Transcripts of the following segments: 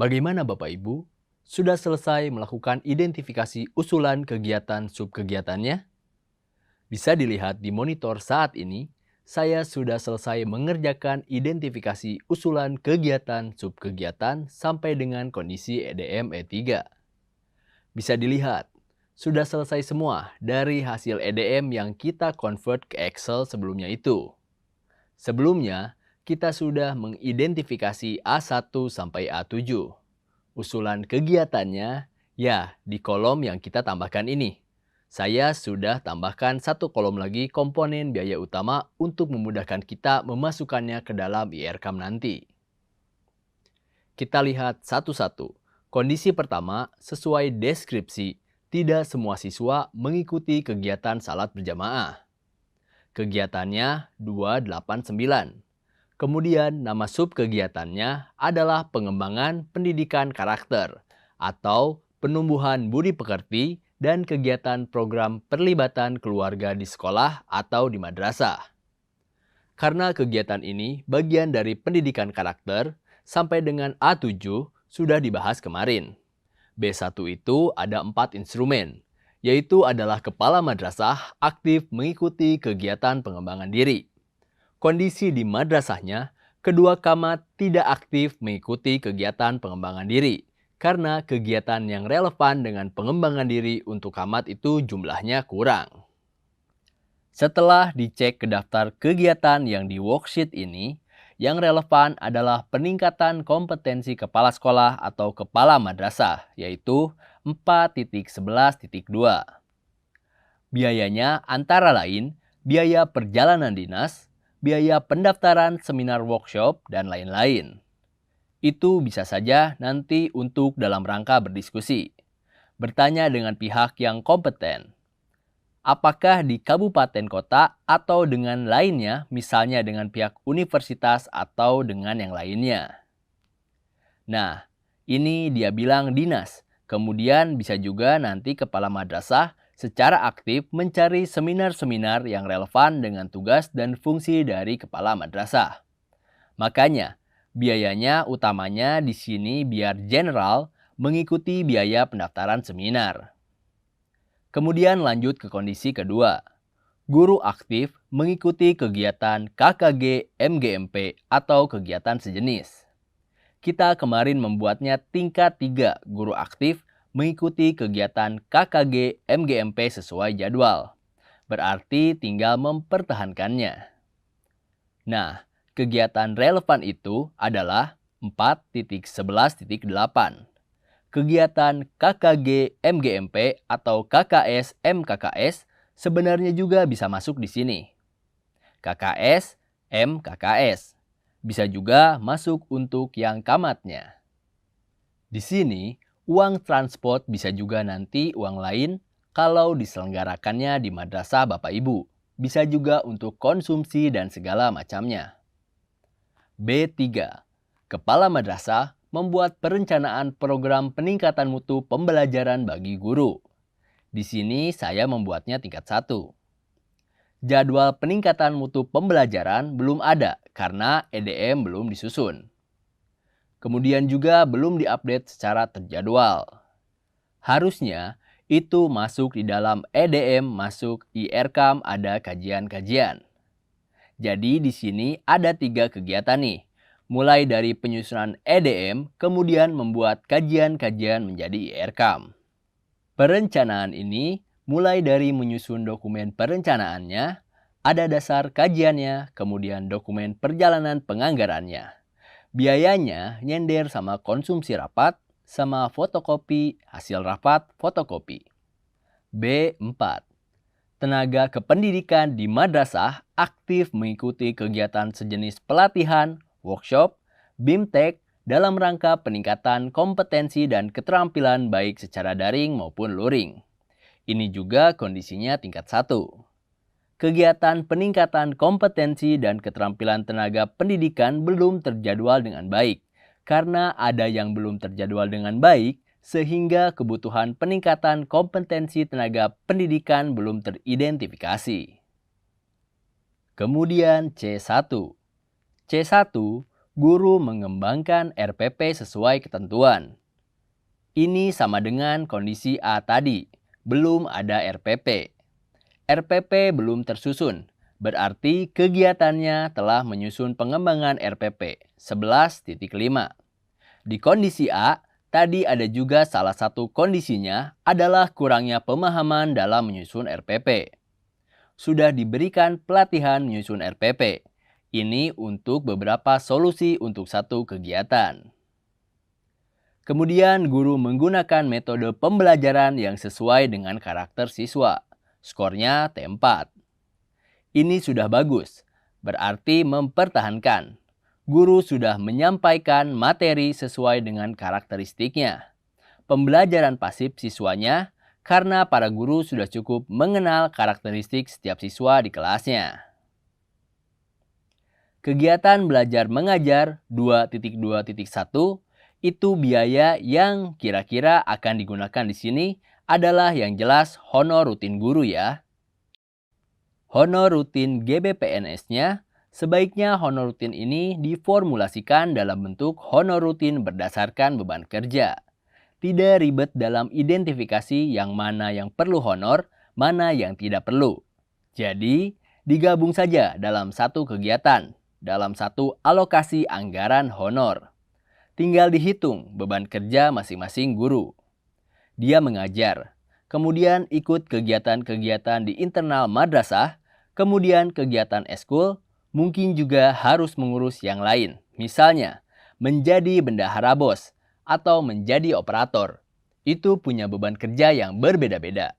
Bagaimana Bapak Ibu? Sudah selesai melakukan identifikasi usulan kegiatan subkegiatannya? Bisa dilihat di monitor saat ini, saya sudah selesai mengerjakan identifikasi usulan kegiatan subkegiatan sampai dengan kondisi EDM E3. Bisa dilihat, sudah selesai semua dari hasil EDM yang kita convert ke Excel sebelumnya itu. Sebelumnya, kita sudah mengidentifikasi A1 sampai A7. Usulan kegiatannya, ya di kolom yang kita tambahkan ini. Saya sudah tambahkan satu kolom lagi komponen biaya utama untuk memudahkan kita memasukkannya ke dalam IRCAM nanti. Kita lihat satu-satu. Kondisi pertama, sesuai deskripsi, tidak semua siswa mengikuti kegiatan salat berjamaah. Kegiatannya 289. Kemudian nama subkegiatannya adalah pengembangan pendidikan karakter atau penumbuhan budi pekerti dan kegiatan program perlibatan keluarga di sekolah atau di madrasah. Karena kegiatan ini bagian dari pendidikan karakter, sampai dengan A7 sudah dibahas kemarin. B1 itu ada 4 instrumen, yaitu adalah kepala madrasah aktif mengikuti kegiatan pengembangan diri. Kondisi di madrasahnya, kedua camat tidak aktif mengikuti kegiatan pengembangan diri, karena kegiatan yang relevan dengan pengembangan diri untuk camat itu jumlahnya kurang. Setelah dicek ke daftar kegiatan yang di worksheet ini, yang relevan adalah peningkatan kompetensi kepala sekolah atau kepala madrasah, yaitu 4.11.2. Biayanya antara lain biaya perjalanan dinas, biaya pendaftaran seminar workshop, dan lain-lain. Itu bisa saja nanti untuk dalam rangka berdiskusi. Bertanya dengan pihak yang kompeten. Apakah di kabupaten kota atau dengan lainnya, misalnya dengan pihak universitas atau dengan yang lainnya. Nah, ini dia bilang dinas. Kemudian bisa juga nanti kepala madrasah secara aktif mencari seminar-seminar yang relevan dengan tugas dan fungsi dari kepala madrasah. Makanya, biayanya utamanya di sini biar general mengikuti biaya pendaftaran seminar. Kemudian lanjut ke kondisi kedua. Guru aktif mengikuti kegiatan KKG MGMP atau kegiatan sejenis. Kita kemarin membuatnya tingkat 3 guru aktif mengikuti kegiatan KKG MGMP sesuai jadwal. Berarti tinggal mempertahankannya. Nah, kegiatan relevan itu adalah 4.11.8. Kegiatan KKG MGMP atau KKS MKKS sebenarnya juga bisa masuk di sini. KKS MKKS bisa juga masuk untuk yang kamatnya. Di sini, uang transport bisa juga nanti uang lain kalau diselenggarakannya di madrasah Bapak Ibu. Bisa juga untuk konsumsi dan segala macamnya. B3. Kepala madrasah membuat perencanaan program peningkatan mutu pembelajaran bagi guru. Di sini saya membuatnya tingkat 1. Jadwal peningkatan mutu pembelajaran belum ada karena EDM belum disusun. Kemudian juga belum diupdate secara terjadwal. Harusnya itu masuk di dalam EDM, masuk IRCAM ada kajian-kajian. Jadi di sini ada 3 kegiatan nih. Mulai dari penyusunan EDM, kemudian membuat kajian-kajian menjadi IRCAM. Perencanaan ini mulai dari menyusun dokumen perencanaannya, ada dasar kajiannya, kemudian dokumen perjalanan penganggarannya. Biayanya nyender sama konsumsi rapat, sama fotokopi hasil rapat fotokopi. B4. Tenaga kependidikan di madrasah aktif mengikuti kegiatan sejenis pelatihan, workshop, BIMTEK dalam rangka peningkatan kompetensi dan keterampilan baik secara daring maupun luring. Ini juga kondisinya tingkat 1. Kegiatan peningkatan kompetensi dan keterampilan tenaga pendidikan belum terjadwal dengan baik, karena ada yang belum terjadwal dengan baik, sehingga kebutuhan peningkatan kompetensi tenaga pendidikan belum teridentifikasi. Kemudian C1. C1 guru mengembangkan RPP sesuai ketentuan. Ini sama dengan kondisi A tadi, belum ada RPP. RPP belum tersusun, berarti kegiatannya telah menyusun pengembangan RPP 11.5. Di kondisi A, tadi ada juga salah satu kondisinya adalah kurangnya pemahaman dalam menyusun RPP. Sudah diberikan pelatihan menyusun RPP. Ini untuk beberapa solusi untuk satu kegiatan. Kemudian guru menggunakan metode pembelajaran yang sesuai dengan karakter siswa. Skornya T4. Ini sudah bagus, berarti mempertahankan. Guru sudah menyampaikan materi sesuai dengan karakteristiknya. Pembelajaran pasif siswanya karena para guru sudah cukup mengenal karakteristik setiap siswa di kelasnya. Kegiatan belajar mengajar 2.2.1 itu biaya yang kira-kira akan digunakan di sini adalah yang jelas honor rutin guru ya. Honor rutin GBPNS-nya, sebaiknya honor rutin ini diformulasikan dalam bentuk honor rutin berdasarkan beban kerja. Tidak ribet dalam identifikasi yang mana yang perlu honor, mana yang tidak perlu. Jadi, digabung saja dalam satu kegiatan, dalam satu alokasi anggaran honor. Tinggal dihitung beban kerja masing-masing guru. Dia mengajar, kemudian ikut kegiatan-kegiatan di internal madrasah, kemudian kegiatan eskul, mungkin juga harus mengurus yang lain. Misalnya, menjadi bendahara BOS atau menjadi operator. Itu punya beban kerja yang berbeda-beda.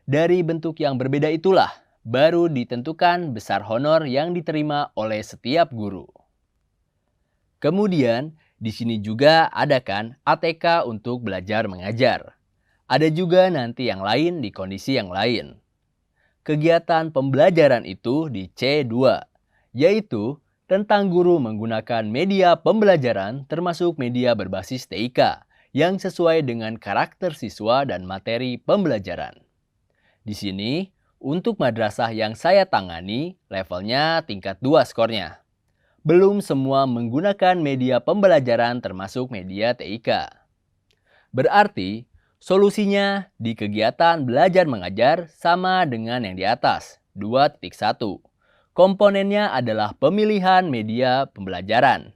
Dari bentuk yang berbeda itulah baru ditentukan besar honor yang diterima oleh setiap guru. Kemudian, di sini juga ada kan ATK untuk belajar mengajar. Ada juga nanti yang lain di kondisi yang lain. Kegiatan pembelajaran itu di C2, yaitu tentang guru menggunakan media pembelajaran termasuk media berbasis TIK yang sesuai dengan karakter siswa dan materi pembelajaran. Di sini, untuk madrasah yang saya tangani, levelnya tingkat 2 skornya. Belum semua menggunakan media pembelajaran termasuk media TIK. Berarti, solusinya di kegiatan belajar mengajar sama dengan yang di atas, 2.1. Komponennya adalah pemilihan media pembelajaran.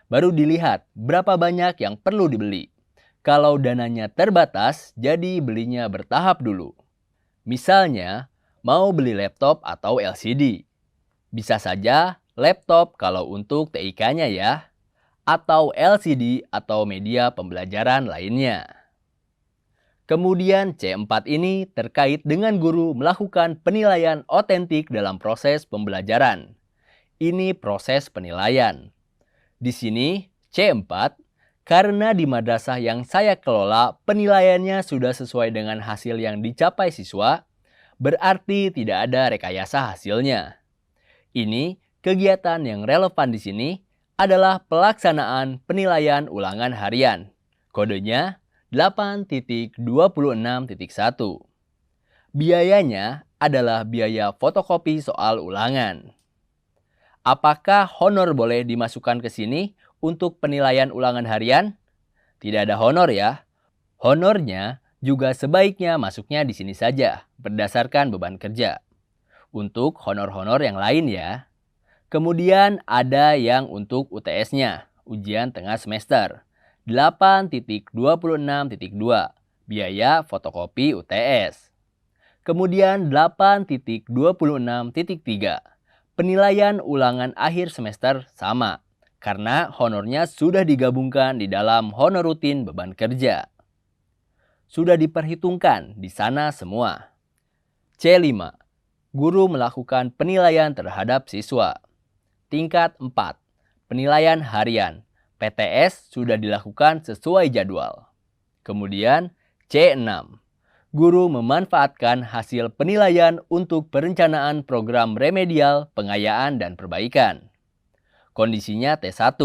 Baru dilihat berapa banyak yang perlu dibeli. Kalau dananya terbatas, jadi belinya bertahap dulu. Misalnya, mau beli laptop atau LCD. Bisa saja laptop kalau untuk TIK-nya ya, atau LCD atau media pembelajaran lainnya. Kemudian C4 ini terkait dengan guru melakukan penilaian otentik dalam proses pembelajaran. Ini proses penilaian. Di sini C4, karena di madrasah yang saya kelola penilaiannya sudah sesuai dengan hasil yang dicapai siswa, berarti tidak ada rekayasa hasilnya. Ini kegiatan yang relevan di sini adalah pelaksanaan penilaian ulangan harian. Kodenya 8.26.1. Biayanya adalah biaya fotokopi soal ulangan. Apakah honor boleh dimasukkan ke sini untuk penilaian ulangan harian? Tidak ada honor ya. Honornya juga sebaiknya masuknya di sini saja, berdasarkan beban kerja. Untuk honor-honor yang lain ya. Kemudian ada yang untuk UTS-nya, ujian tengah semester. 8.26.2, biaya fotokopi UTS. Kemudian 8.26.3, penilaian ulangan akhir semester sama, karena honornya sudah digabungkan di dalam honor rutin beban kerja. Sudah diperhitungkan di sana semua. C5. Guru melakukan penilaian terhadap siswa. Tingkat 4. Penilaian harian. PTS sudah dilakukan sesuai jadwal. Kemudian C6. Guru memanfaatkan hasil penilaian untuk perencanaan program remedial, pengayaan, dan perbaikan. Kondisinya T1.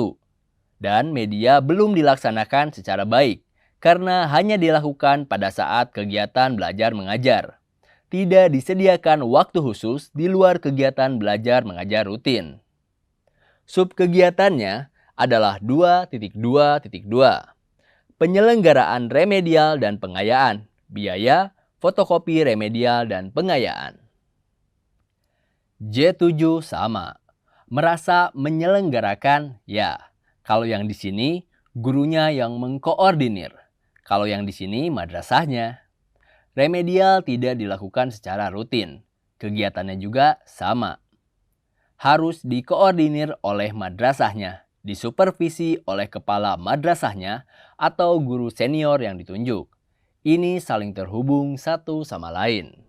Dan media belum dilaksanakan secara baik karena hanya dilakukan pada saat kegiatan belajar mengajar. Tidak disediakan waktu khusus di luar kegiatan belajar mengajar rutin. Subkegiatannya adalah 2.2.2. Penyelenggaraan remedial dan pengayaan, biaya, fotokopi remedial dan pengayaan. J7 sama. Merasa menyelenggarakan, ya. Kalau yang di sini, gurunya yang mengkoordinir. Kalau yang di sini, madrasahnya. Remedial tidak dilakukan secara rutin. Kegiatannya juga sama. Harus dikoordinir oleh madrasahnya, disupervisi oleh kepala madrasahnya atau guru senior yang ditunjuk. Ini saling terhubung satu sama lain.